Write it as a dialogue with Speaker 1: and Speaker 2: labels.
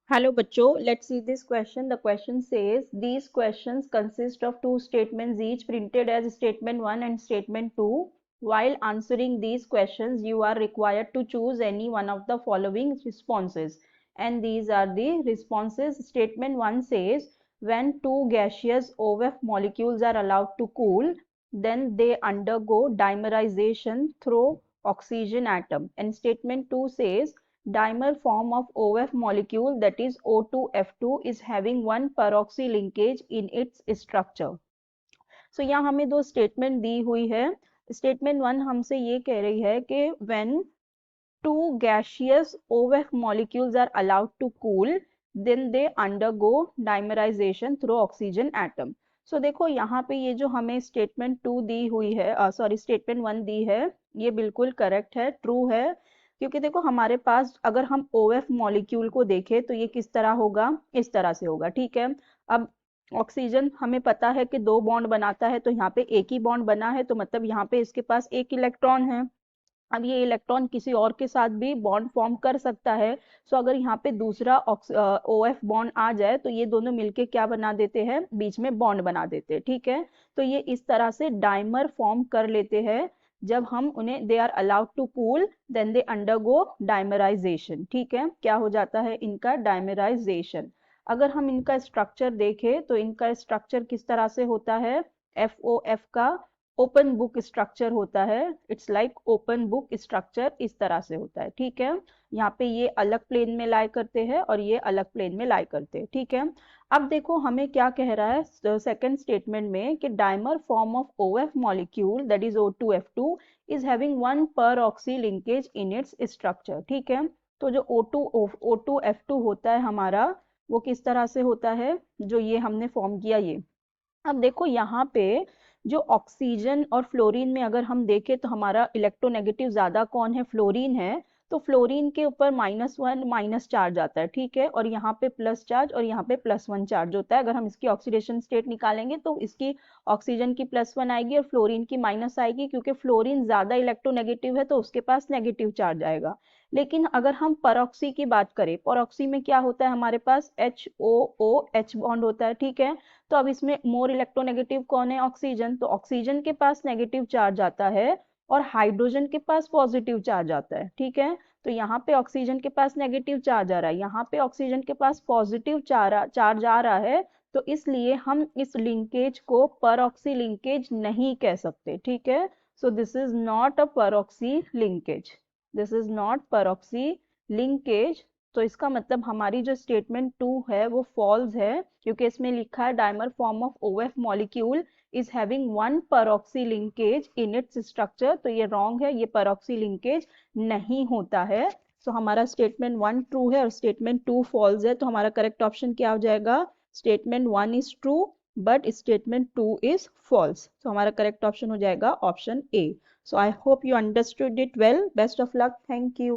Speaker 1: Hello बच्चों, let's see this question. The question says these questions consist of two statements each printed as statement 1 and statement 2. While answering these questions, you are required to choose any one of the following responses. And these are the responses. Statement 1 says when two gaseous OF molecules are allowed to cool, then they undergo dimerization through oxygen atom. And statement 2 says dimer form of OF molecule, that is O2F2, is having one peroxy linkage in its structure. So यहाँ हमें दो statement दी हुई है. Statement 1 हमसे ये कह रही है कि when two gaseous OF molecules are allowed to cool, then they undergo dimerization through oxygen atom. So देखो यहाँ पे ये जो हमें स्टेटमेंट 2 दी हुई है, सॉरी स्टेटमेंट 1 दी है, ये बिल्कुल करेक्ट है, ट्रू है. क्योंकि देखो हमारे पास अगर हम OF मॉलिक्यूल को देखें तो ये किस तरह होगा, इस तरह से होगा. ठीक है. अब ऑक्सीजन हमें पता है कि दो बॉन्ड बनाता है, तो यहाँ पे एक ही बॉन्ड बना है, तो मतलब यहाँ पे इसके पास एक इलेक्ट्रॉन है. अब ये इलेक्ट्रॉन किसी और के साथ भी बॉन्ड फॉर्म कर सकता है. सो अगर यहाँ पे दूसरा OF बॉन्ड आ जाए तो ये दोनों मिलके क्या बना देते हैं, बीच में बॉन्ड बना देते हैं. ठीक है. तो ये इस तरह से डाइमर फॉर्म कर लेते हैं. जब हम उन्हें they are allowed to cool, then they undergo dimerisation. ठीक है. क्या हो जाता है इनका, डाइमराइजेशन. अगर हम इनका स्ट्रक्चर देखें तो इनका स्ट्रक्चर किस तरह से होता है, FOF का ओपन बुक स्ट्रक्चर होता है. It's like open book structure इस तरह से होता है. ठीक है. यहाँ पे ये अलग प्लेन में लाई करते हैं और ये अलग प्लेन में लाई करते हैं. ठीक है. अब देखो हमें क्या कह रहा है सेकंड स्टेटमेंट में कि dimer form of OF molecule, that is O2F2, is having one peroxy linkage in its structure. ठीक है. तो जो O2F2 होता है हमारा, वो किस तरह से होता है, जो ये हमने फॉर्म किया ये. अब देखो यहाँ पे जो ऑक्सीजन और फ्लोरीन में अगर हम देखें तो हमारा इलेक्ट्रोनेगेटिव ज्यादा कौन है, फ्लोरीन है. तो फ्लोरीन के ऊपर -1 माइनस चार्ज आता है. ठीक है. और यहाँ पे प्लस चार्ज और यहाँ पे +1 चार्ज होता है. अगर हम इसकी ऑक्सीडेशन स्टेट निकालेंगे तो इसकी ऑक्सीजन की +1 आएगी और फ्लोरीन की माइनस आएगी, क्योंकि फ्लोरीन ज्यादा इलेक्ट्रोनेगेटिव है तो उसके पास नेगेटिव चार्ज आएगा. लेकिन अगर हम परऑक्सी की बात करें, परऑक्सी में क्या होता है, हमारे पास HOOH बॉन्ड होता है. ठीक है. तो अब इसमें मोर इलेक्ट्रोनेगेटिव कौन है, ऑक्सीजन. तो ऑक्सीजन के पास नेगेटिव चार्ज आता है और हाइड्रोजन के पास पॉजिटिव चार्ज आता है. ठीक है. तो यहाँ पे ऑक्सीजन के पास नेगेटिव चार्ज आ रहा है, यहाँ पे ऑक्सीजन के पास पॉजिटिव चार्ज आ रहा है. तो इसलिए हम इस लिंकेज को परऑक्सी लिंकेज नहीं कह सकते. ठीक है. So this is not a परऑक्सी linkage, this is not परऑक्सी linkage. तो इसका मतलब हमारी जो स्टेटमेंट 2 है वो फॉल्स है, क्योंकि इसमें लिखा है dimer form of OF molecule is having one परऑक्सी linkage in its structure. तो ये रॉन्ग है, ये परऑक्सी लिंकेज नहीं होता है. सो हमारा स्टेटमेंट 1 ट्रू है और स्टेटमेंट 2 फॉल्स है. तो हमारा करेक्ट ऑप्शन क्या हो जाएगा, statement 1 is true but statement 2 is false. तो हमारा करेक्ट ऑप्शन हो जाएगा option A. So I hope you understood it well. Best of luck. Thank you.